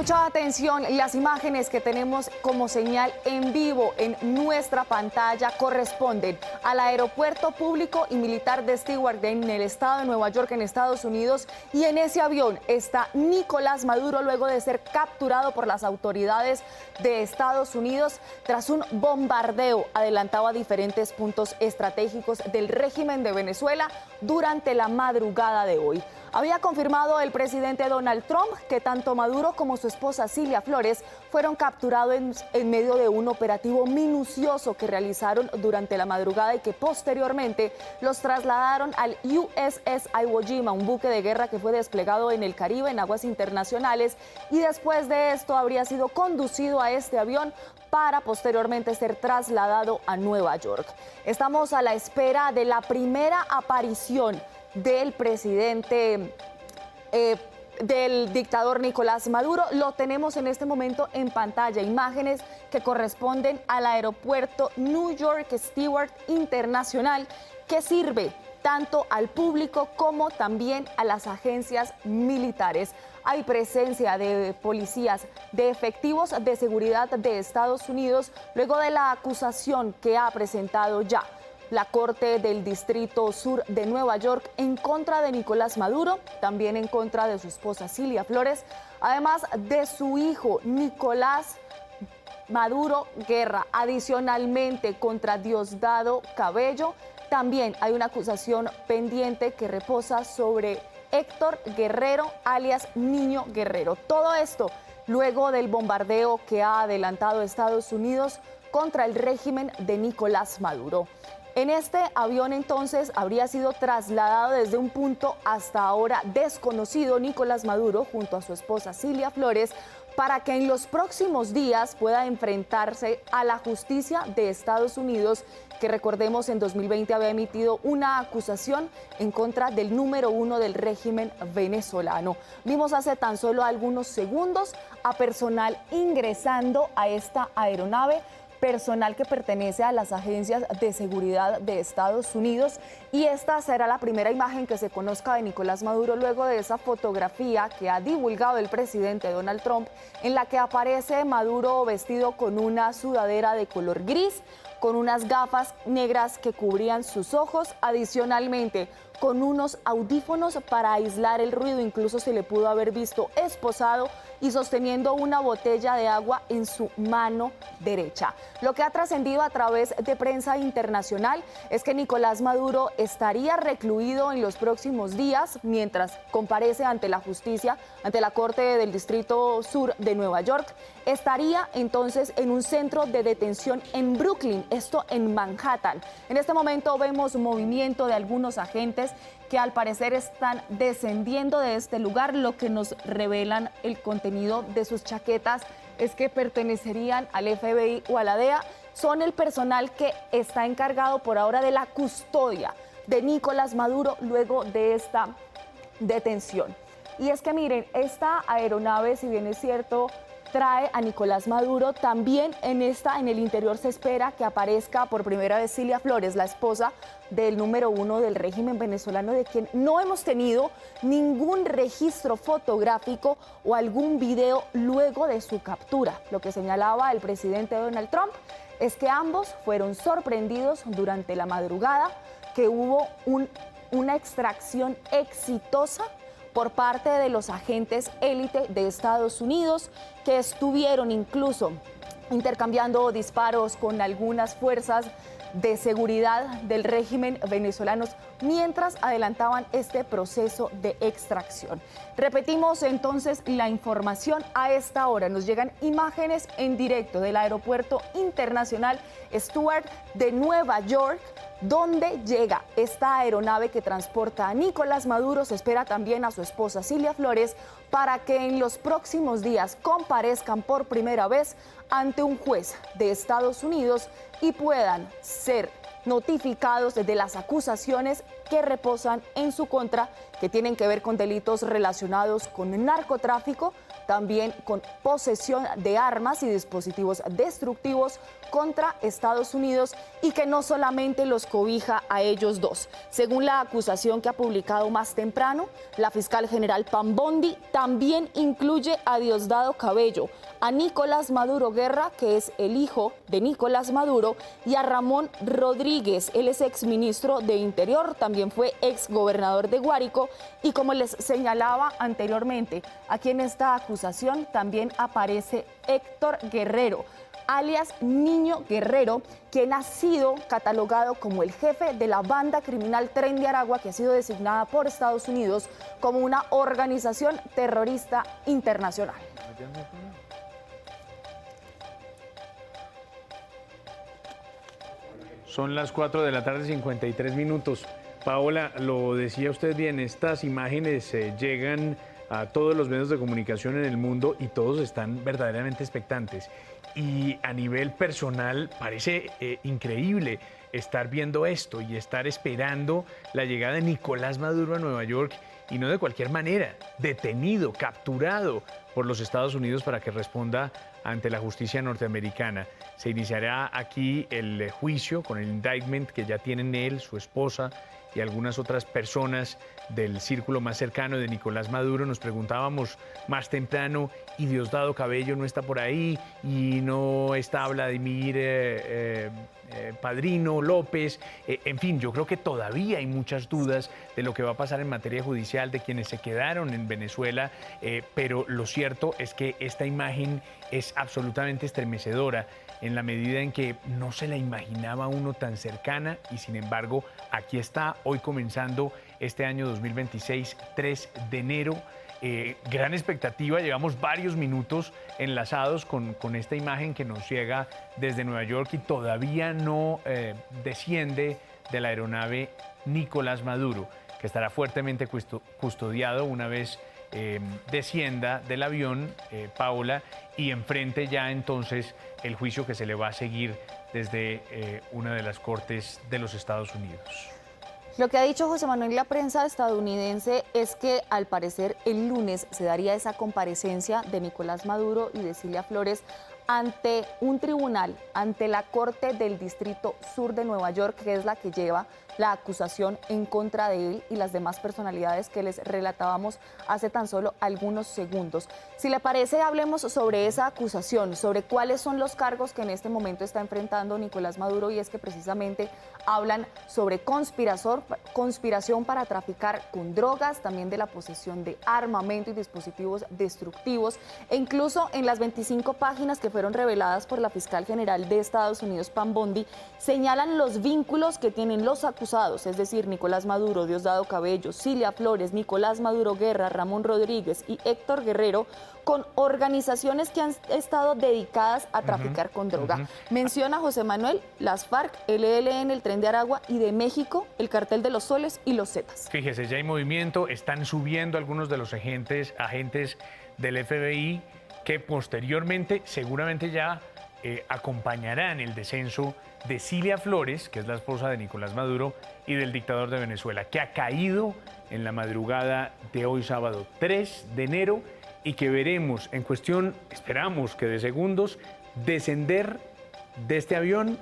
Mucha atención, las imágenes que tenemos como señal en vivo en nuestra pantalla corresponden al aeropuerto público y militar de Stewart en el estado de Nueva York, en Estados Unidos, y en ese avión está Nicolás Maduro luego de ser capturado por las autoridades de Estados Unidos tras un bombardeo adelantado a diferentes puntos estratégicos del régimen de Venezuela durante la madrugada de hoy. Había confirmado el presidente Donald Trump que tanto Maduro como su esposa Cilia Flores fueron capturados en medio de un operativo minucioso que realizaron durante la madrugada y que posteriormente los trasladaron al USS Iwo Jima, un buque de guerra que fue desplegado en el Caribe en aguas internacionales, y después de esto habría sido conducido a este avión para posteriormente ser trasladado a Nueva York. Estamos a la espera de la primera aparición del presidente, del dictador Nicolás Maduro. Lo tenemos en este momento en pantalla, imágenes que corresponden al aeropuerto New York Stewart Internacional, que sirve tanto al público como también a las agencias militares. Hay presencia de policías, de efectivos de seguridad de Estados Unidos, luego de la acusación que ha presentado ya la Corte del Distrito Sur de Nueva York en contra de Nicolás Maduro, también en contra de su esposa Cilia Flores, además de su hijo Nicolás Maduro Guerra, adicionalmente contra Diosdado Cabello. También hay una acusación pendiente que reposa sobre Héctor Guerrero, alias Niño Guerrero. Todo esto luego del bombardeo que ha adelantado Estados Unidos contra el régimen de Nicolás Maduro. En este avión entonces habría sido trasladado desde un punto hasta ahora desconocido Nicolás Maduro junto a su esposa Cilia Flores para que en los próximos días pueda enfrentarse a la justicia de Estados Unidos, que recordemos en 2020 había emitido una acusación en contra del número uno del régimen venezolano. Vimos hace tan solo algunos segundos a personal ingresando a esta aeronave, personal que pertenece a las agencias de seguridad de Estados Unidos, y esta será la primera imagen que se conozca de Nicolás Maduro luego de esa fotografía que ha divulgado el presidente Donald Trump, en la que aparece Maduro vestido con una sudadera de color gris, con unas gafas negras que cubrían sus ojos, adicionalmente con unos audífonos para aislar el ruido. Incluso se le pudo haber visto esposado y sosteniendo una botella de agua en su mano derecha. Lo que ha trascendido a través de prensa internacional es que Nicolás Maduro estaría recluido en los próximos días mientras comparece ante la justicia, ante la Corte del Distrito Sur de Nueva York. Estaría entonces en un centro de detención en Brooklyn, esto en Manhattan. En este momento vemos movimiento de algunos agentes que al parecer están descendiendo de este lugar. Lo que nos revelan el contenido de sus chaquetas es que pertenecerían al FBI o a la DEA. Son el personal que está encargado por ahora de la custodia de Nicolás Maduro luego de esta detención. Y es que miren, esta aeronave, si bien es cierto, trae a Nicolás Maduro, también en el interior se espera que aparezca por primera vez Cilia Flores, la esposa del número uno del régimen venezolano, de quien no hemos tenido ningún registro fotográfico o algún video luego de su captura. Lo que señalaba el presidente Donald Trump es que ambos fueron sorprendidos durante la madrugada, que hubo una extracción exitosa por parte de los agentes élite de Estados Unidos, que estuvieron incluso intercambiando disparos con algunas fuerzas de seguridad del régimen venezolano mientras adelantaban este proceso de extracción. Repetimos entonces la información a esta hora. Nos llegan imágenes en directo del aeropuerto internacional Stewart de Nueva York, donde llega esta aeronave que transporta a Nicolás Maduro. Se espera también a su esposa Cilia Flores para que en los próximos días comparezcan por primera vez ante un juez de Estados Unidos y puedan ser notificados de las acusaciones que reposan en su contra, que tienen que ver con delitos relacionados con narcotráfico, también con posesión de armas y dispositivos destructivos contra Estados Unidos y que no solamente los cobija a ellos dos. Según la acusación que ha publicado más temprano, la fiscal general Pam Bondi también incluye a Diosdado Cabello, a Nicolás Maduro Guerra, que es el hijo de Nicolás Maduro, y a Ramón Rodríguez. Él es exministro de Interior, también fue exgobernador de Guárico y, como les señalaba anteriormente, aquí en esta acusación también aparece Héctor Guerrero, alias Niño Guerrero, quien ha sido catalogado como el jefe de la banda criminal Tren de Aragua, que ha sido designada por Estados Unidos como una organización terrorista internacional. Son las 4 de la tarde, 53 minutos. Paola, lo decía usted bien, estas imágenes llegan a todos los medios de comunicación en el mundo y todos están verdaderamente expectantes. Y a nivel personal parece increíble estar viendo esto y estar esperando la llegada de Nicolás Maduro a Nueva York, y no de cualquier manera, detenido, capturado por los Estados Unidos para que responda ante la justicia norteamericana. Se iniciará aquí el juicio con el indictment que ya tienen él, su esposa y algunas otras personas del círculo más cercano de Nicolás Maduro. Nos preguntábamos más temprano, ¿y Diosdado Cabello no está por ahí? ¿Y no está Vladimir Padrino López? En fin, yo creo que todavía hay muchas dudas de lo que va a pasar en materia judicial, de quienes se quedaron en Venezuela, pero lo cierto es que esta imagen es absolutamente estremecedora en la medida en que no se la imaginaba uno tan cercana y sin embargo aquí está, hoy comenzando este año 2026, 3 de enero. Gran expectativa, llevamos varios minutos enlazados con esta imagen que nos llega desde Nueva York y todavía no desciende de la aeronave Nicolás Maduro, que estará fuertemente custodiado una vez descienda del avión, Paola, y enfrente ya entonces el juicio que se le va a seguir desde una de las cortes de los Estados Unidos. Lo que ha dicho José Manuel la prensa estadounidense es que al parecer el lunes se daría esa comparecencia de Nicolás Maduro y de Cilia Flores ante un tribunal, ante la Corte del Distrito Sur de Nueva York, que es la que lleva la acusación en contra de él y las demás personalidades que les relatábamos hace tan solo algunos segundos. Si le parece, hablemos sobre esa acusación, sobre cuáles son los cargos que en este momento está enfrentando Nicolás Maduro, y es que precisamente hablan sobre conspiración para traficar con drogas, también de la posesión de armamento y dispositivos destructivos, e incluso en las 25 páginas que fueron reveladas por la fiscal general de Estados Unidos, Pam Bondi, señalan los vínculos que tienen los acusados, es decir, Nicolás Maduro, Diosdado Cabello, Cilia Flores, Nicolás Maduro Guerra, Ramón Rodríguez y Héctor Guerrero, con organizaciones que han estado dedicadas a traficar con droga. Menciona José Manuel las FARC, el ELN, el Tren de Aragua, y de México, el Cartel de los Soles y los Zetas. Fíjese, ya hay movimiento, están subiendo algunos de los agentes del FBI que posteriormente seguramente ya acompañarán el descenso de Cilia Flores, que es la esposa de Nicolás Maduro, y del dictador de Venezuela, que ha caído en la madrugada de hoy sábado 3 de enero y que veremos en cuestión, esperamos que de segundos, descender de este avión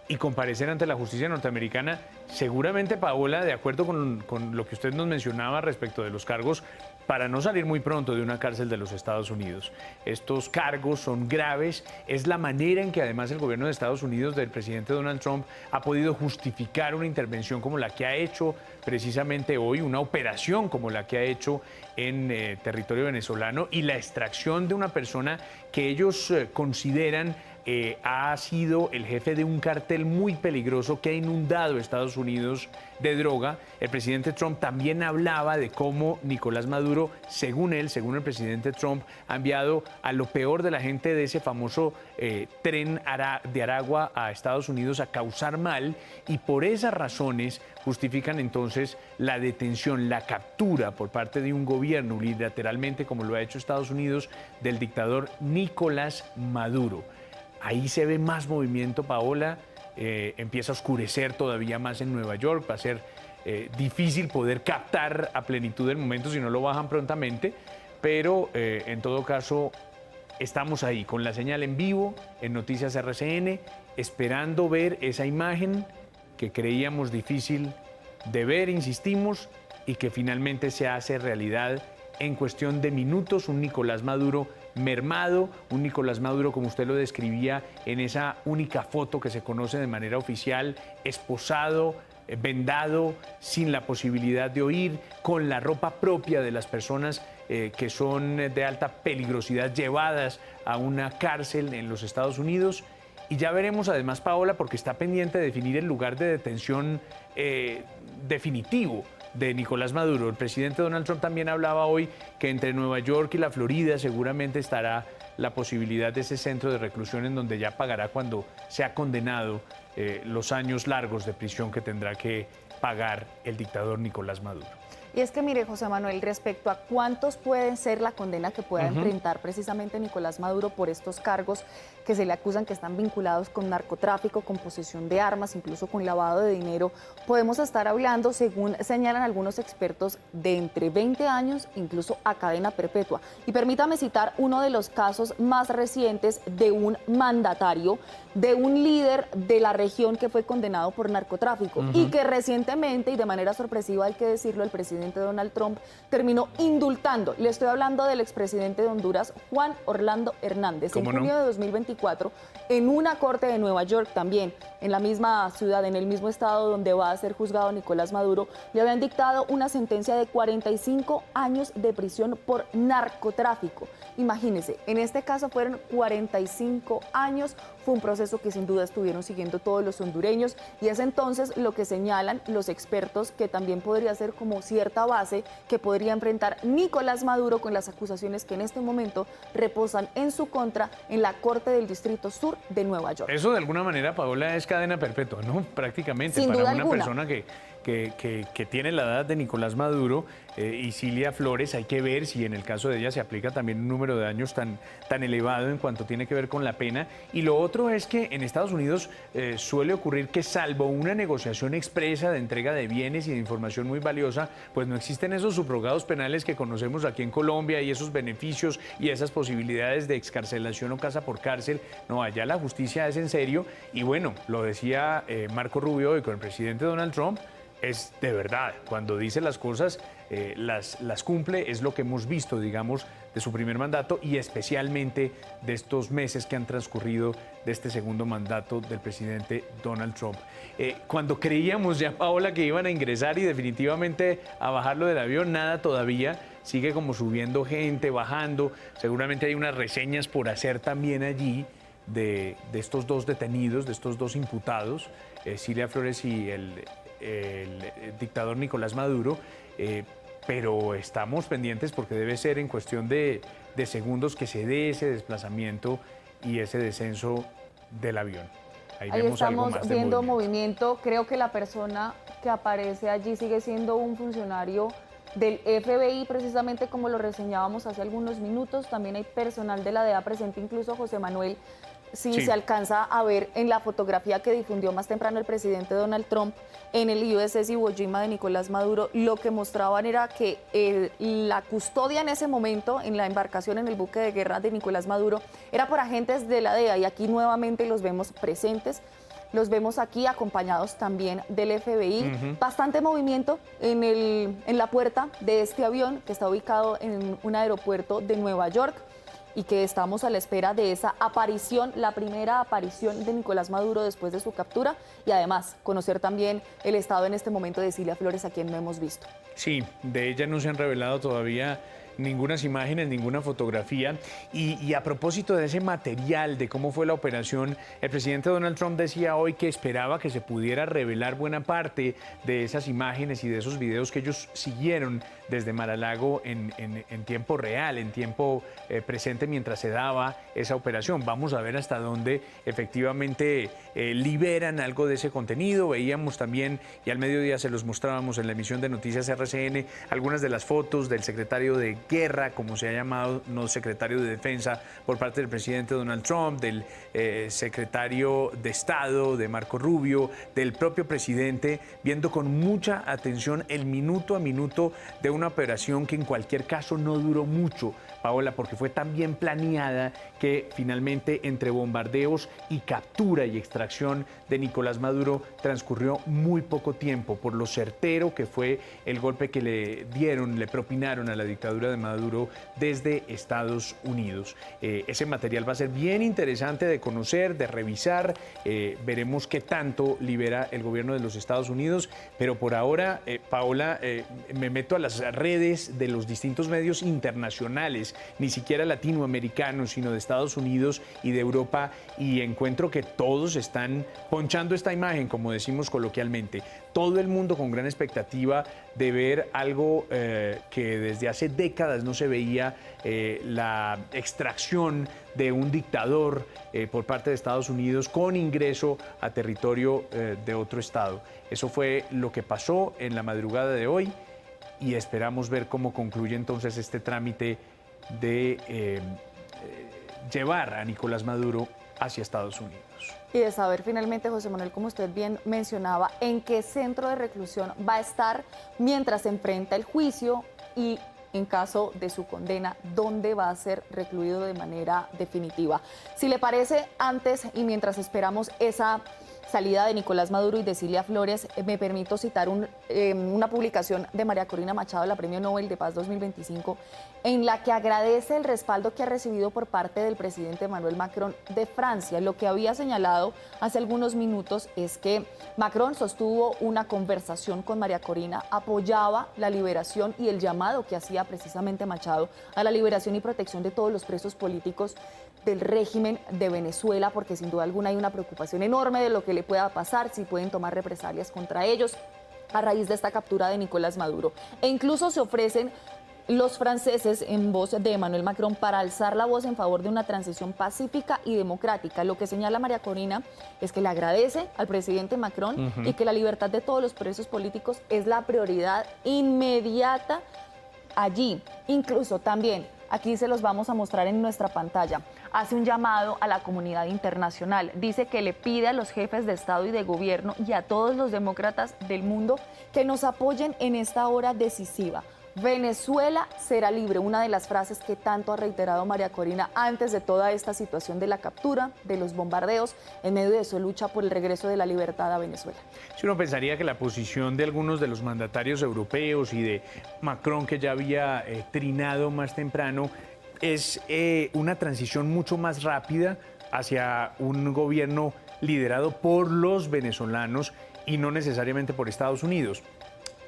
y comparecer ante la justicia norteamericana. Seguramente, Paola, de acuerdo con lo que usted nos mencionaba respecto de los cargos, para no salir muy pronto de una cárcel de los Estados Unidos. Estos cargos son graves, es la manera en que además el gobierno de Estados Unidos del presidente Donald Trump ha podido justificar una intervención como la que ha hecho precisamente hoy, una operación como la que ha hecho en territorio venezolano, y la extracción de una persona que ellos consideran ha sido el jefe de un cartel muy peligroso que ha inundado Estados Unidos de droga. El presidente Trump también hablaba de cómo Nicolás Maduro, según él, según el presidente Trump, ha enviado a lo peor de la gente de ese famoso tren de Aragua a Estados Unidos a causar mal, y por esas razones justifican entonces la detención, la captura por parte de un gobierno unilateralmente, como lo ha hecho Estados Unidos, del dictador Nicolás Maduro. Ahí se ve más movimiento, Paola, empieza a oscurecer todavía más en Nueva York, va a ser difícil poder captar a plenitud el momento si no lo bajan prontamente, pero en todo caso estamos ahí con la señal en vivo en Noticias RCN, esperando ver esa imagen que creíamos difícil de ver, insistimos, y que finalmente se hace realidad en cuestión de minutos. Un Nicolás Maduro mermado, un Nicolás Maduro, como usted lo describía en esa única foto que se conoce de manera oficial, esposado, vendado, sin la posibilidad de oír, con la ropa propia de las personas que son de alta peligrosidad llevadas a una cárcel en los Estados Unidos. Y ya veremos además, Paola, porque está pendiente de definir el lugar de detención definitivo de Nicolás Maduro. El presidente Donald Trump también hablaba hoy que entre Nueva York y la Florida seguramente estará la posibilidad de ese centro de reclusión en donde ya pagará cuando sea condenado los años largos de prisión que tendrá que pagar el dictador Nicolás Maduro. Y es que mire, José Manuel, respecto a cuántos pueden ser la condena que pueda enfrentar precisamente Nicolás Maduro por estos cargos que se le acusan que están vinculados con narcotráfico, con posesión de armas, incluso con lavado de dinero, podemos estar hablando, según señalan algunos expertos, de entre 20 años incluso a cadena perpetua. Y permítame citar uno de los casos más recientes de un mandatario, de un líder de la región que fue condenado por narcotráfico y que recientemente, y de manera sorpresiva hay que decirlo, el presidente Donald Trump terminó indultando. Le estoy hablando del expresidente de Honduras, Juan Orlando Hernández. En junio de 2024, en una corte de Nueva York también, en la misma ciudad, en el mismo estado donde va a ser juzgado Nicolás Maduro, le habían dictado una sentencia de 45 años de prisión por narcotráfico. Imagínense, en este caso fueron 45 años, fue un proceso que sin duda estuvieron siguiendo todos los hondureños y es entonces lo que señalan los expertos que también podría ser como cierta base que podría enfrentar Nicolás Maduro con las acusaciones que en este momento reposan en su contra en la Corte del Distrito Sur de Nueva York. Eso de alguna manera, Paola, es cadena perpetua, ¿no? Prácticamente, sin para duda una alguna. persona que tiene la edad de Nicolás Maduro y Cilia Flores. Hay que ver si en el caso de ella se aplica también un número de años tan elevado en cuanto tiene que ver con la pena. Y lo otro es que en Estados Unidos suele ocurrir que, salvo una negociación expresa de entrega de bienes y de información muy valiosa, pues no existen esos subrogados penales que conocemos aquí en Colombia y esos beneficios y esas posibilidades de excarcelación o casa por cárcel. No, allá la justicia es en serio. Y bueno, lo decía Marco Rubio hoy con el presidente Donald Trump, es de verdad, cuando dice las cosas, las cumple. Es lo que hemos visto, digamos, de su primer mandato y especialmente de estos meses que han transcurrido de este segundo mandato del presidente Donald Trump. Cuando creíamos ya, Paola, que iban a ingresar y definitivamente a bajarlo del avión, nada todavía. Sigue como subiendo gente, bajando. Seguramente hay unas reseñas por hacer también allí de estos dos detenidos, de estos dos imputados, Cilia Flores y el dictador Nicolás Maduro, pero estamos pendientes porque debe ser en cuestión de segundos que se dé ese desplazamiento y ese descenso del avión. Ahí estamos viendo movimiento. Creo que la persona que aparece allí sigue siendo un funcionario del FBI, precisamente como lo reseñábamos hace algunos minutos. También hay personal de la DEA presente, incluso José Manuel. Sí, se alcanza a ver en la fotografía que difundió más temprano el presidente Donald Trump en el USS Iwo Jima de Nicolás Maduro, lo que mostraban era que la custodia en ese momento en la embarcación, en el buque de guerra de Nicolás Maduro, era por agentes de la DEA y aquí nuevamente los vemos presentes. Los vemos aquí acompañados también del FBI. Bastante movimiento en la puerta de este avión que está ubicado en un aeropuerto de Nueva York y que estamos a la espera de esa aparición, la primera aparición de Nicolás Maduro después de su captura y además conocer también el estado en este momento de Cilia Flores, a quien no hemos visto. Sí, de ella no se han revelado todavía ningunas imágenes, ninguna fotografía. Y a propósito de ese material, de cómo fue la operación, el presidente Donald Trump decía hoy que esperaba que se pudiera revelar buena parte de esas imágenes y de esos videos que ellos siguieron desde Mar-a-Lago en tiempo real, en tiempo presente mientras se daba esa operación. Vamos a ver hasta dónde efectivamente liberan algo de ese contenido. Veíamos también, y al mediodía se los mostrábamos en la emisión de Noticias RCN, algunas de las fotos del secretario de guerra, como se ha llamado, no secretario de Defensa, por parte del presidente Donald Trump, del secretario de Estado, de Marco Rubio, del propio presidente, viendo con mucha atención el minuto a minuto de una operación que en cualquier caso no duró mucho, Paola, porque fue tan bien planeada que finalmente entre bombardeos y captura y extracción de Nicolás Maduro transcurrió muy poco tiempo por lo certero que fue el golpe que le propinaron a la dictadura de Maduro desde Estados Unidos. Ese material va a ser bien interesante de conocer, de revisar. Veremos qué tanto libera el gobierno de los Estados Unidos, pero por ahora, Paola, me meto a las redes de los distintos medios internacionales, ni siquiera latinoamericanos, sino de Estados Unidos y de Europa, y encuentro que todos están ponchando esta imagen, como decimos coloquialmente. Todo el mundo con gran expectativa de ver algo que desde hace décadas no se veía, la extracción de un dictador por parte de Estados Unidos con ingreso a territorio de otro estado. Eso fue lo que pasó en la madrugada de hoy y esperamos ver cómo concluye entonces este trámite de llevar a Nicolás Maduro hacia Estados Unidos. Y de saber finalmente, José Manuel, como usted bien mencionaba, en qué centro de reclusión va a estar mientras se enfrenta el juicio y en caso de su condena, dónde va a ser recluido de manera definitiva. Si le parece, antes y mientras esperamos esa salida de Nicolás Maduro y de Cilia Flores, me permito citar una publicación de María Corina Machado, la Premio Nobel de Paz 2025, en la que agradece el respaldo que ha recibido por parte del presidente Emmanuel Macron de Francia. Lo que había señalado hace algunos minutos es que Macron sostuvo una conversación con María Corina, apoyaba la liberación y el llamado que hacía precisamente Machado a la liberación y protección de todos los presos políticos del régimen de Venezuela, porque sin duda alguna hay una preocupación enorme de lo que le pueda pasar, si pueden tomar represalias contra ellos a raíz de esta captura de Nicolás Maduro. E incluso se ofrecen los franceses en voz de Emmanuel Macron para alzar la voz en favor de una transición pacífica y democrática. Lo que señala María Corina es que le agradece al presidente Macron y que la libertad de todos los presos políticos es la prioridad inmediata allí. Incluso también, aquí se los vamos a mostrar en nuestra pantalla, hace un llamado a la comunidad internacional. Dice que le pide a los jefes de Estado y de gobierno y a todos los demócratas del mundo que nos apoyen en esta hora decisiva. Venezuela será libre, una de las frases que tanto ha reiterado María Corina antes de toda esta situación de la captura, de los bombardeos, en medio de su lucha por el regreso de la libertad a Venezuela. Si uno pensaría que la posición de algunos de los mandatarios europeos y de Macron, que ya había trinado más temprano, es una transición mucho más rápida hacia un gobierno liderado por los venezolanos y no necesariamente por Estados Unidos.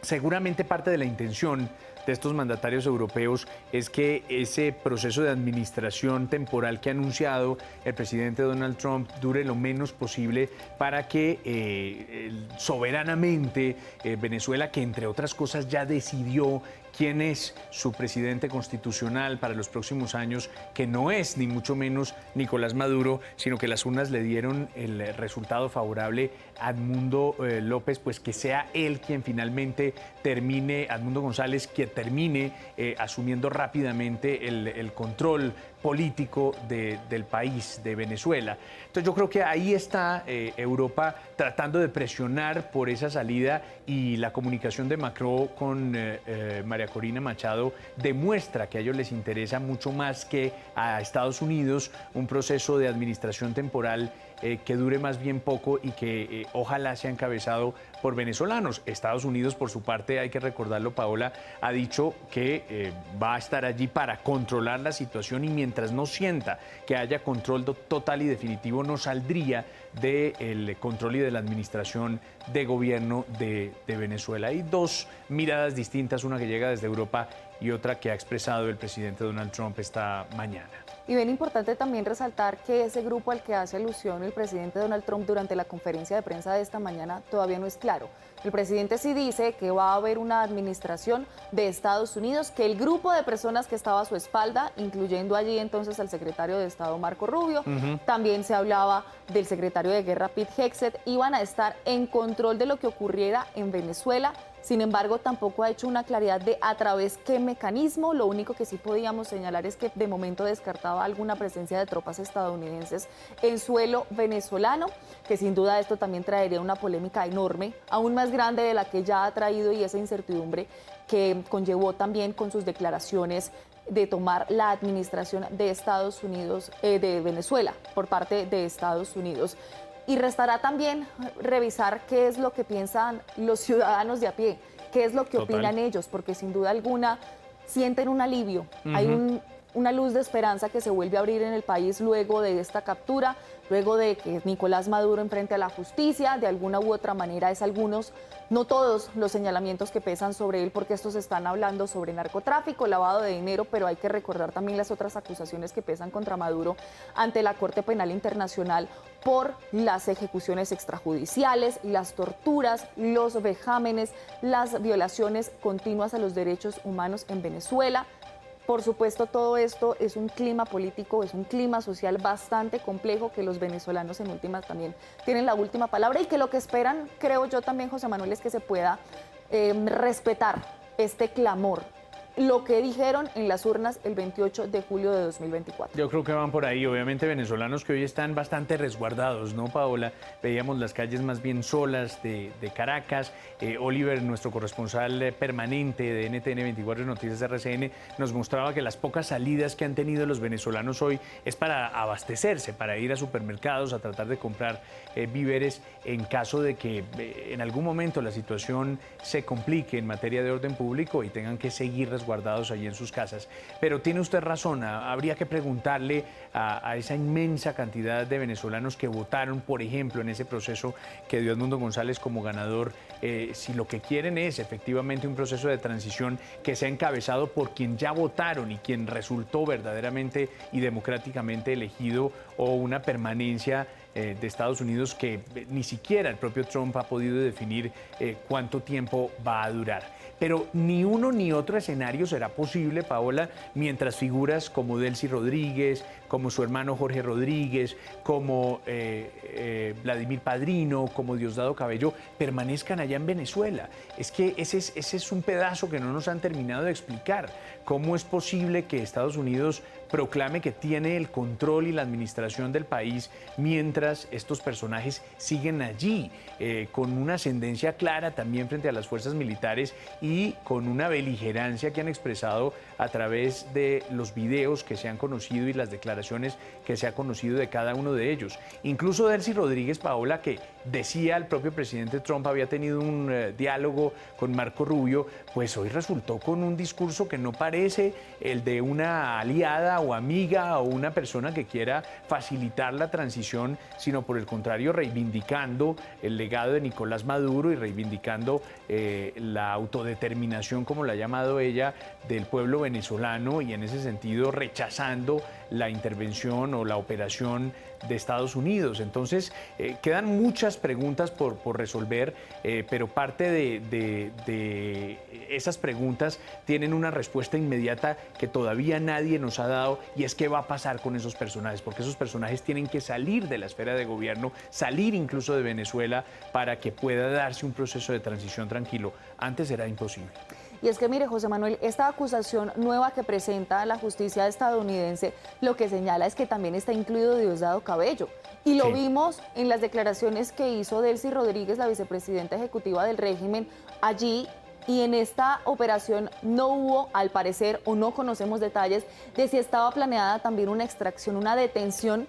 Seguramente parte de la intención de estos mandatarios europeos es que ese proceso de administración temporal que ha anunciado el presidente Donald Trump dure lo menos posible para que soberanamente Venezuela, que entre otras cosas ya decidió quién es su presidente constitucional para los próximos años, que no es ni mucho menos Nicolás Maduro, sino que las urnas le dieron el resultado favorable a Edmundo López, pues que sea él quien finalmente termine, Edmundo González, quien termine asumiendo rápidamente el control político del país, de Venezuela. Entonces yo creo que ahí está Europa tratando de presionar por esa salida, y la comunicación de Macron con María Corina Machado demuestra que a ellos les interesa mucho más que a Estados Unidos un proceso de administración temporal que dure más bien poco y que ojalá sea encabezado por venezolanos. Estados Unidos, por su parte, hay que recordarlo, Paola, ha dicho que va a estar allí para controlar la situación, y mientras no sienta que haya control total y definitivo, no saldría del control y de la administración de gobierno de Venezuela. Hay dos miradas distintas, una que llega desde Europa y otra que ha expresado el presidente Donald Trump esta mañana. Y bien importante también resaltar que ese grupo al que hace alusión el presidente Donald Trump durante la conferencia de prensa de esta mañana todavía no es claro. El presidente sí dice que va a haber una administración de Estados Unidos, que el grupo de personas que estaba a su espalda, incluyendo allí entonces al secretario de Estado Marco Rubio, también se hablaba del secretario de Guerra Pete Hegseth, iban a estar en control de lo que ocurriera en Venezuela Sin embargo, tampoco ha hecho una claridad de a través qué mecanismo. Lo único que sí podíamos señalar es que de momento descartaba alguna presencia de tropas estadounidenses en suelo venezolano, que sin duda esto también traería una polémica enorme, aún más grande de la que ya ha traído, y esa incertidumbre que conllevó también con sus declaraciones de tomar la administración de Estados Unidos, de Venezuela, por parte de Estados Unidos. Y restará también revisar qué es lo que piensan los ciudadanos de a pie, qué es lo que opinan ellos, porque sin duda alguna sienten un alivio. Hay una luz de esperanza que se vuelve a abrir en el país luego de esta captura, luego de que Nicolás Maduro enfrente a la justicia. De alguna u otra manera es algunos, no todos, los señalamientos que pesan sobre él, porque estos están hablando sobre narcotráfico, lavado de dinero, pero hay que recordar también las otras acusaciones que pesan contra Maduro ante la Corte Penal Internacional por las ejecuciones extrajudiciales, las torturas, los vejámenes, las violaciones continuas a los derechos humanos en Venezuela. Por supuesto, todo esto es un clima político, es un clima social bastante complejo, que los venezolanos en últimas también tienen la última palabra, y que lo que esperan, creo yo también, José Manuel, es que se pueda respetar este clamor, lo que dijeron en las urnas el 28 de julio de 2024. Yo creo que van por ahí, obviamente venezolanos que hoy están bastante resguardados, ¿no, Paola? Veíamos las calles más bien solas de Caracas. Oliver, nuestro corresponsal permanente de NTN 24 Noticias RCN, nos mostraba que las pocas salidas que han tenido los venezolanos hoy es para abastecerse, para ir a supermercados, a tratar de comprar víveres en caso de que en algún momento la situación se complique en materia de orden público y tengan que seguir resguardados allí en sus casas. Pero tiene usted razón, habría que preguntarle a esa inmensa cantidad de venezolanos que votaron, por ejemplo, en ese proceso que dio Edmundo González como ganador, si lo que quieren es efectivamente un proceso de transición que sea encabezado por quien ya votaron y quien resultó verdaderamente y democráticamente elegido, o una permanencia de Estados Unidos que ni siquiera el propio Trump ha podido definir cuánto tiempo va a durar. Pero ni uno ni otro escenario será posible, Paola, mientras figuras como Delcy Rodríguez, como su hermano Jorge Rodríguez, como Vladimir Padrino, como Diosdado Cabello, permanezcan allá en Venezuela. Es que ese es un pedazo que no nos han terminado de explicar. ¿Cómo es posible que Estados Unidos proclame que tiene el control y la administración del país mientras estos personajes siguen allí, con una ascendencia clara también frente a las fuerzas militares y con una beligerancia que han expresado a través de los videos que se han conocido y las declaraciones que se ha conocido de cada uno de ellos? Incluso Delcy Rodríguez, Paola, que decía el propio presidente Trump había tenido un diálogo con Marco Rubio, pues hoy resultó con un discurso que no parece el de una aliada o amiga o una persona que quiera facilitar la transición, sino por el contrario reivindicando el legado de Nicolás Maduro y reivindicando la autodeterminación, como la ha llamado ella, del pueblo venezolano, y en ese sentido rechazando la intervención o la operación de Estados Unidos. Entonces, quedan muchas preguntas por resolver, pero parte de esas preguntas tienen una respuesta inmediata que todavía nadie nos ha dado, y es qué va a pasar con esos personajes, porque esos personajes tienen que salir de la esfera de gobierno, salir incluso de Venezuela, para que pueda darse un proceso de transición tranquilo. Antes era imposible. Y es que, mire, José Manuel, esta acusación nueva que presenta la justicia estadounidense, lo que señala es que también está incluido Diosdado Cabello. Y lo vimos en las declaraciones que hizo Delcy Rodríguez, la vicepresidenta ejecutiva del régimen, allí. Y en esta operación no hubo, al parecer, o no conocemos detalles de si estaba planeada también una extracción, una detención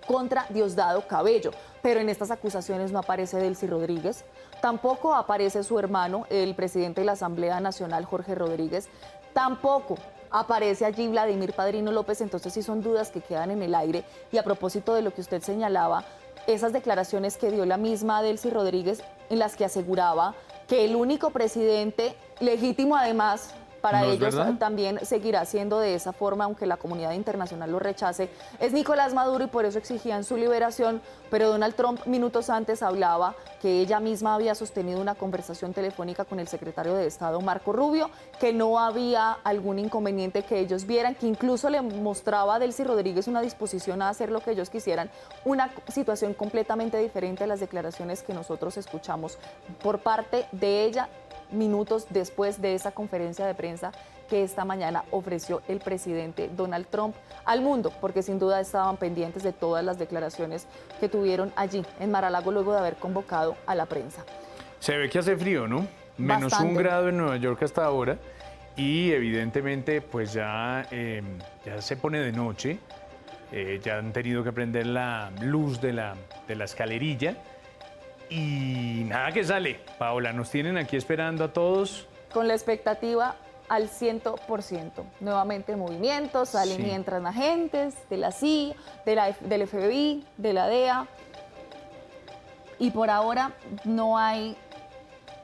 contra Diosdado Cabello. Pero en estas acusaciones no aparece Delcy Rodríguez, tampoco aparece su hermano, el presidente de la Asamblea Nacional, Jorge Rodríguez, tampoco aparece allí Vladimir Padrino López. Entonces sí son dudas que quedan en el aire. Y a propósito de lo que usted señalaba, esas declaraciones que dio la misma Delcy Rodríguez, en las que aseguraba que el único presidente legítimo, además, para ellos también seguirá siendo de esa forma, aunque la comunidad internacional lo rechace, es Nicolás Maduro, y por eso exigían su liberación. Pero Donald Trump minutos antes hablaba que ella misma había sostenido una conversación telefónica con el secretario de Estado, Marco Rubio, que no había algún inconveniente que ellos vieran, que incluso le mostraba a Delcy Rodríguez una disposición a hacer lo que ellos quisieran, una situación completamente diferente a las declaraciones que nosotros escuchamos por parte de ella minutos después de esa conferencia de prensa que esta mañana ofreció el presidente Donald Trump al mundo, porque sin duda estaban pendientes de todas las declaraciones que tuvieron allí en Mar-a-Lago luego de haber convocado a la prensa. Se ve que hace frío, ¿no? Menos Bastante. 1 grado en Nueva York hasta ahora y evidentemente pues ya se pone de noche, ya han tenido que prender la luz de la escalerilla y nada que sale. Paola, nos tienen aquí esperando a todos. Con la expectativa al 100%. Nuevamente movimientos, salen Sí. y entran agentes de la CIA, del FBI, de la DEA. Y por ahora no hay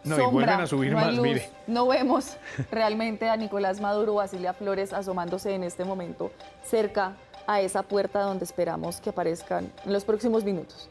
No, y sombra, vuelven a subir no hay más, luz. mire. No vemos realmente a Nicolás Maduro o a Cilia Flores asomándose en este momento cerca a esa puerta donde esperamos que aparezcan en los próximos minutos.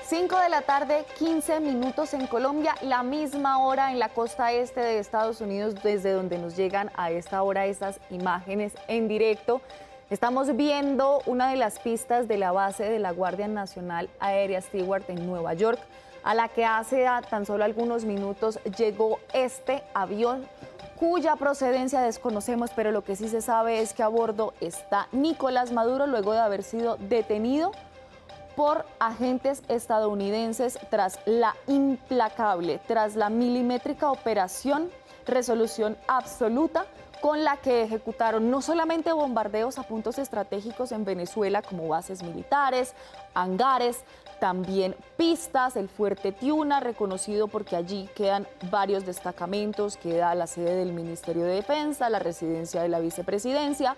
Cinco de la tarde, 15 minutos en Colombia, la misma hora en la costa este de Estados Unidos, desde donde nos llegan a esta hora esas imágenes en directo. Estamos viendo una de las pistas de la base de la Guardia Nacional Aérea Stewart en Nueva York, a la que hace tan solo algunos minutos llegó este avión, cuya procedencia desconocemos, pero lo que sí se sabe es que a bordo está Nicolás Maduro, luego de haber sido detenido por agentes estadounidenses tras la implacable, tras la milimétrica operación Resolución Absoluta, con la que ejecutaron no solamente bombardeos a puntos estratégicos en Venezuela como bases militares, hangares, también pistas, el Fuerte Tiuna, reconocido porque allí quedan varios destacamentos, queda la sede del Ministerio de Defensa, la residencia de la vicepresidencia,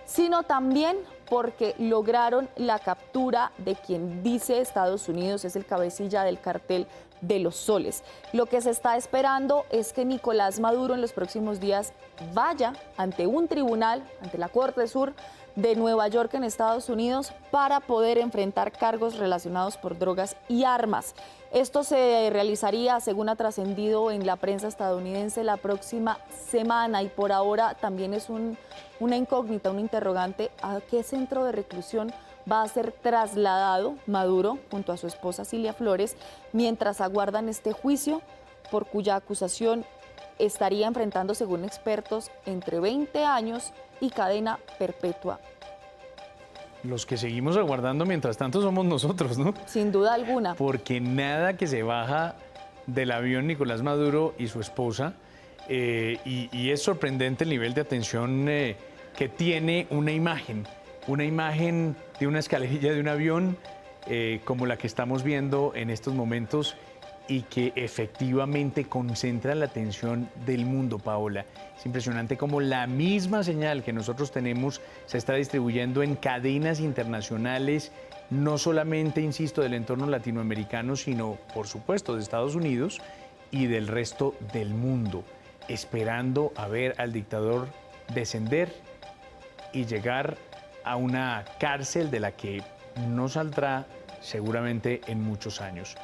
sino también porque lograron la captura de quien dice Estados Unidos es el cabecilla del cartel de los soles. Lo que se está esperando es que Nicolás Maduro en los próximos días vaya ante un tribunal, ante la Corte Sur de Nueva York en Estados Unidos, para poder enfrentar cargos relacionados por drogas y armas. Esto se realizaría, según ha trascendido en la prensa estadounidense, la próxima semana, y por ahora también es una incógnita, un interrogante, a qué centro de reclusión va a ser trasladado Maduro junto a su esposa Cilia Flores mientras aguardan este juicio, por cuya acusación estaría enfrentando, según expertos, entre 20 años y cadena perpetua. Los que seguimos aguardando mientras tanto somos nosotros, ¿no? Sin duda alguna. Porque nada que se baja del avión Nicolás Maduro y su esposa, y es sorprendente el nivel de atención que tiene una imagen de una escalerilla de un avión como la que estamos viendo en estos momentos, y que efectivamente concentra la atención del mundo, Paola. Es impresionante cómo la misma señal que nosotros tenemos se está distribuyendo en cadenas internacionales, no solamente, insisto, del entorno latinoamericano, sino, por supuesto, de Estados Unidos y del resto del mundo, esperando a ver al dictador descender y llegar a una cárcel de la que no saldrá seguramente en muchos años.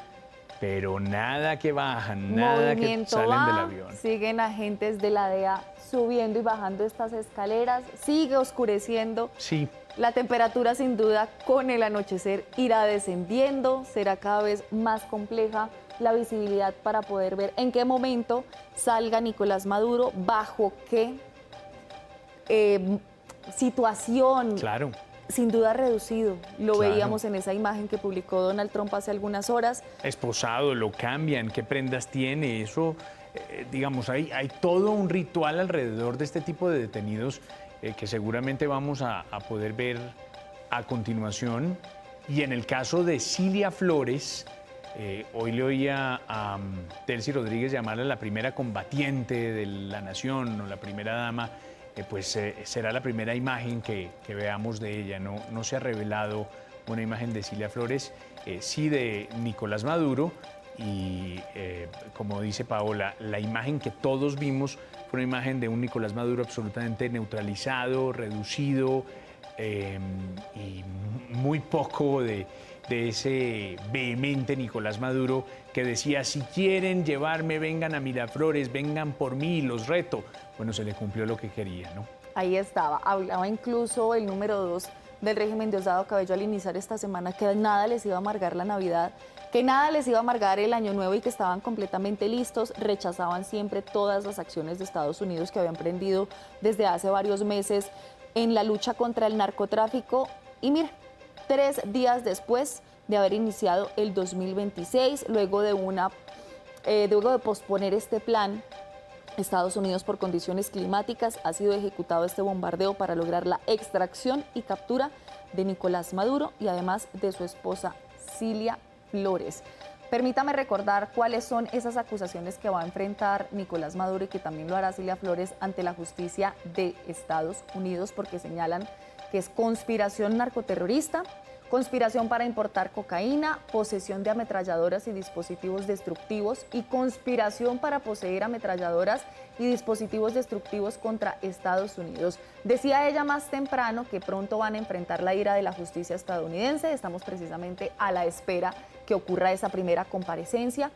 Pero nada que bajan, nada que Movimiento salen del va, avión. siguen agentes de la DEA subiendo y bajando estas escaleras, sigue oscureciendo. Sí, La temperatura sin duda con el anochecer irá descendiendo, será cada vez más compleja la visibilidad para poder ver en qué momento salga Nicolás Maduro, bajo qué situación. claro. Sin duda reducido, lo Claro. veíamos en esa imagen que publicó Donald Trump hace algunas horas. Esposado, lo cambian, qué prendas tiene, eso, digamos, hay todo un ritual alrededor de este tipo de detenidos que seguramente vamos a poder ver a continuación. Y en el caso de Cilia Flores, hoy le oía a Delcy Rodríguez llamarla la primera combatiente de la nación o la primera dama. Pues será la primera imagen que veamos de ella. No se ha revelado una imagen de Cilia Flores, sí de Nicolás Maduro. Y como dice Paola, la imagen que todos vimos fue una imagen de un Nicolás Maduro absolutamente neutralizado, reducido y muy poco de ese vehemente Nicolás Maduro que decía: si quieren llevarme, vengan a Miraflores, vengan por mí, los reto. Bueno, se le cumplió lo que quería, ¿no? Ahí estaba, hablaba incluso el número 2 del régimen Diosdado Cabello al iniciar esta semana que nada les iba a amargar la Navidad, que nada les iba a amargar el Año Nuevo y que estaban completamente listos. Rechazaban siempre todas las acciones de Estados Unidos que habían prendido desde hace varios meses en la lucha contra el narcotráfico. Y mira, 3 días después de haber iniciado el 2026, luego de posponer este plan, Estados Unidos, por condiciones climáticas, ha sido ejecutado este bombardeo para lograr la extracción y captura de Nicolás Maduro y además de su esposa Cilia Flores. Permítame recordar cuáles son esas acusaciones que va a enfrentar Nicolás Maduro y que también lo hará Cilia Flores ante la justicia de Estados Unidos, porque señalan que es conspiración narcoterrorista, conspiración para importar cocaína, posesión de ametralladoras y dispositivos destructivos y conspiración para poseer ametralladoras y dispositivos destructivos contra Estados Unidos. Decía ella más temprano que pronto van a enfrentar la ira de la justicia estadounidense. Estamos precisamente a la espera que ocurra esa primera comparecencia.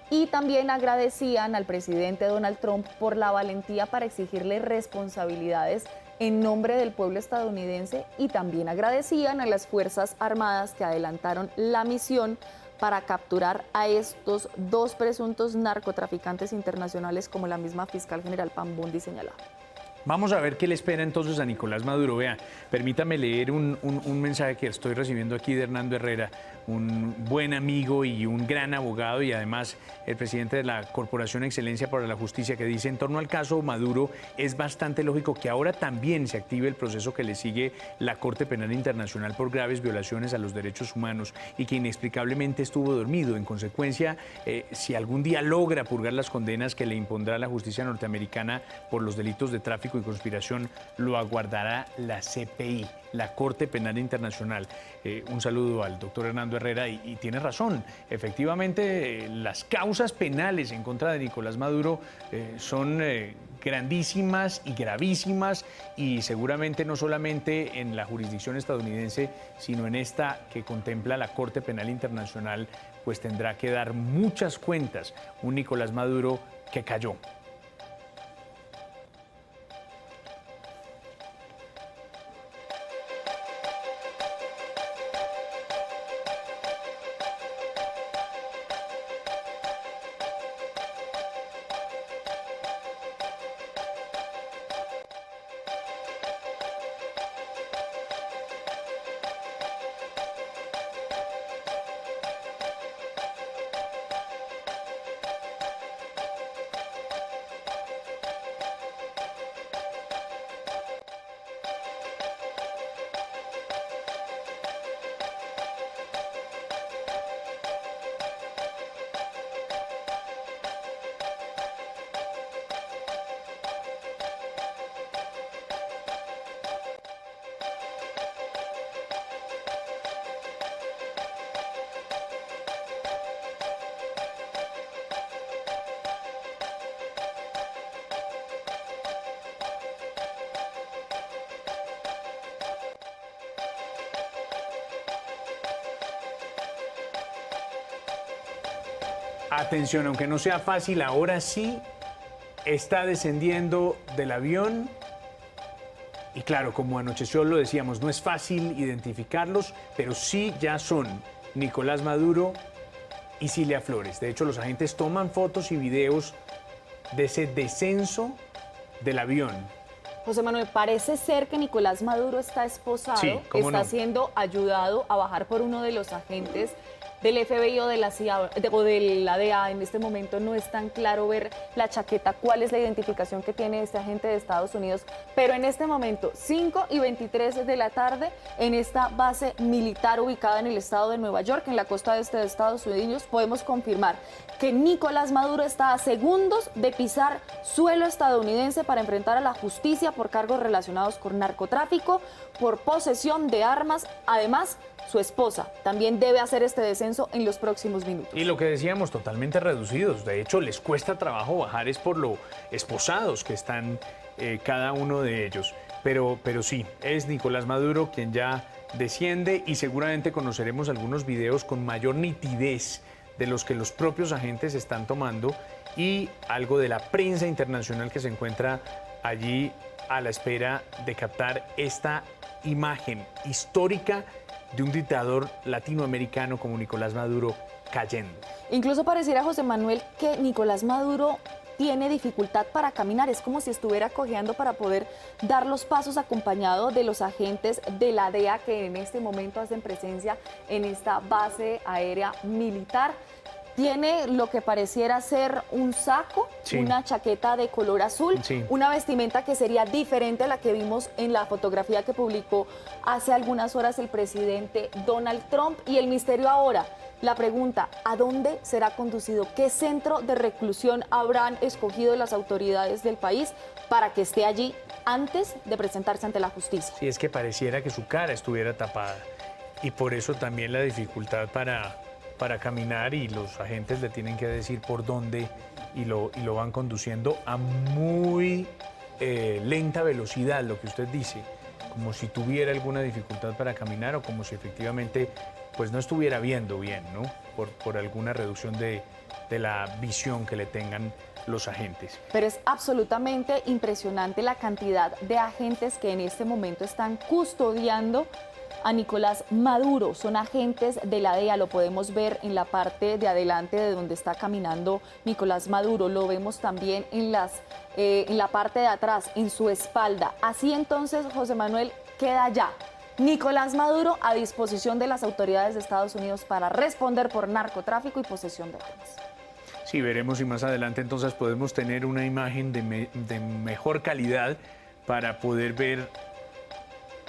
Y también agradecían al presidente Donald Trump por la valentía para exigirle responsabilidades en nombre del pueblo estadounidense, y también agradecían a las Fuerzas Armadas que adelantaron la misión para capturar a estos 2 presuntos narcotraficantes internacionales, como la misma fiscal general Pam Bondi señalaba. Vamos a ver qué le espera entonces a Nicolás Maduro. Vea, permítame leer un mensaje que estoy recibiendo aquí de Hernando Herrera, un buen amigo y un gran abogado y además el presidente de la Corporación Excelencia para la Justicia, que dice: en torno al caso Maduro es bastante lógico que ahora también se active el proceso que le sigue la Corte Penal Internacional por graves violaciones a los derechos humanos y que inexplicablemente estuvo dormido. En consecuencia, si algún día logra purgar las condenas que le impondrá la justicia norteamericana por los delitos de tráfico y conspiración, lo aguardará la CPI, la Corte Penal Internacional. Un saludo al doctor Hernando Herrera y tiene razón. Efectivamente, las causas penales en contra de Nicolás Maduro son grandísimas y gravísimas, y seguramente no solamente en la jurisdicción estadounidense, sino en esta que contempla la Corte Penal Internacional, pues tendrá que dar muchas cuentas un Nicolás Maduro que cayó. Atención, aunque no sea fácil, ahora sí está descendiendo del avión. Y claro, como anocheció lo decíamos, no es fácil identificarlos, pero sí ya son Nicolás Maduro y Cilia Flores. De hecho, los agentes toman fotos y videos de ese descenso del avión. José Manuel, parece ser que Nicolás Maduro está esposado, Sí, ¿cómo está no? siendo ayudado a bajar por uno de los agentes del FBI o de la CIA o de la DEA. En este momento no es tan claro ver la chaqueta, cuál es la identificación que tiene este agente de Estados Unidos, pero en este momento, 5:23 de la tarde, en esta base militar ubicada en el estado de Nueva York, en la costa este de Estados Unidos, podemos confirmar que Nicolás Maduro está a segundos de pisar suelo estadounidense para enfrentar a la justicia por cargos relacionados con narcotráfico, por posesión de armas. Además, su esposa también debe hacer este descenso en los próximos minutos. Y lo que decíamos, totalmente reducidos. De hecho, les cuesta trabajo bajar, es por lo esposados que están cada uno de ellos. Pero sí, es Nicolás Maduro quien ya desciende y seguramente conoceremos algunos videos con mayor nitidez de los que los propios agentes están tomando y algo de la prensa internacional que se encuentra allí a la espera de captar esta imagen histórica de un dictador latinoamericano como Nicolás Maduro cayendo. Incluso pareciera, José Manuel, que Nicolás Maduro tiene dificultad para caminar. Es como si estuviera cojeando para poder dar los pasos acompañado de los agentes de la DEA que en este momento hacen presencia en esta base aérea militar. Tiene lo que pareciera ser un saco, sí, una chaqueta de color azul, sí, una vestimenta que sería diferente a la que vimos en la fotografía que publicó hace algunas horas el presidente Donald Trump. Y el misterio ahora, la pregunta, ¿a dónde será conducido? ¿Qué centro de reclusión habrán escogido las autoridades del país para que esté allí antes de presentarse ante la justicia? Sí, es que pareciera que su cara estuviera tapada y por eso también la dificultad para caminar, y los agentes le tienen que decir por dónde y lo van conduciendo a muy lenta velocidad, lo que usted dice, como si tuviera alguna dificultad para caminar o como si efectivamente pues no estuviera viendo bien, ¿no? Por alguna reducción de la visión que le tengan los agentes. Pero es absolutamente impresionante la cantidad de agentes que en este momento están custodiando a Nicolás Maduro. Son agentes de la DEA, lo podemos ver en la parte de adelante de donde está caminando Nicolás Maduro, lo vemos también en la parte de atrás, en su espalda. Así entonces, José Manuel, queda ya Nicolás Maduro a disposición de las autoridades de Estados Unidos para responder por narcotráfico y posesión de armas. Sí, veremos si más adelante entonces podemos tener una imagen de mejor calidad para poder ver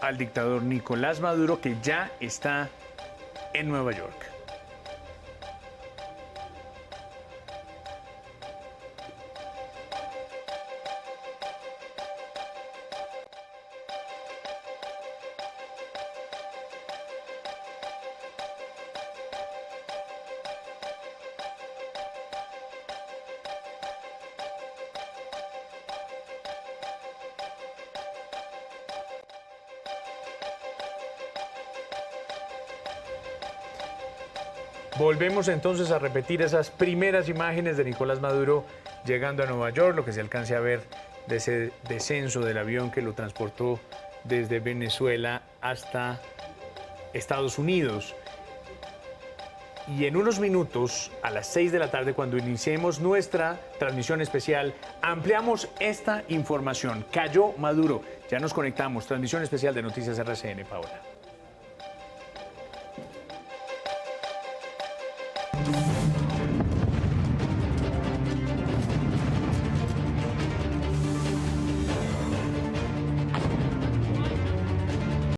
al dictador Nicolás Maduro, que ya está en Nueva York. Volvemos entonces a repetir esas primeras imágenes de Nicolás Maduro llegando a Nueva York, lo que se alcance a ver de ese descenso del avión que lo transportó desde Venezuela hasta Estados Unidos. Y en unos minutos, a las 6 de la tarde, cuando iniciemos nuestra transmisión especial, ampliamos esta información. Cayó Maduro. Ya nos conectamos. Transmisión especial de Noticias RCN, Paola.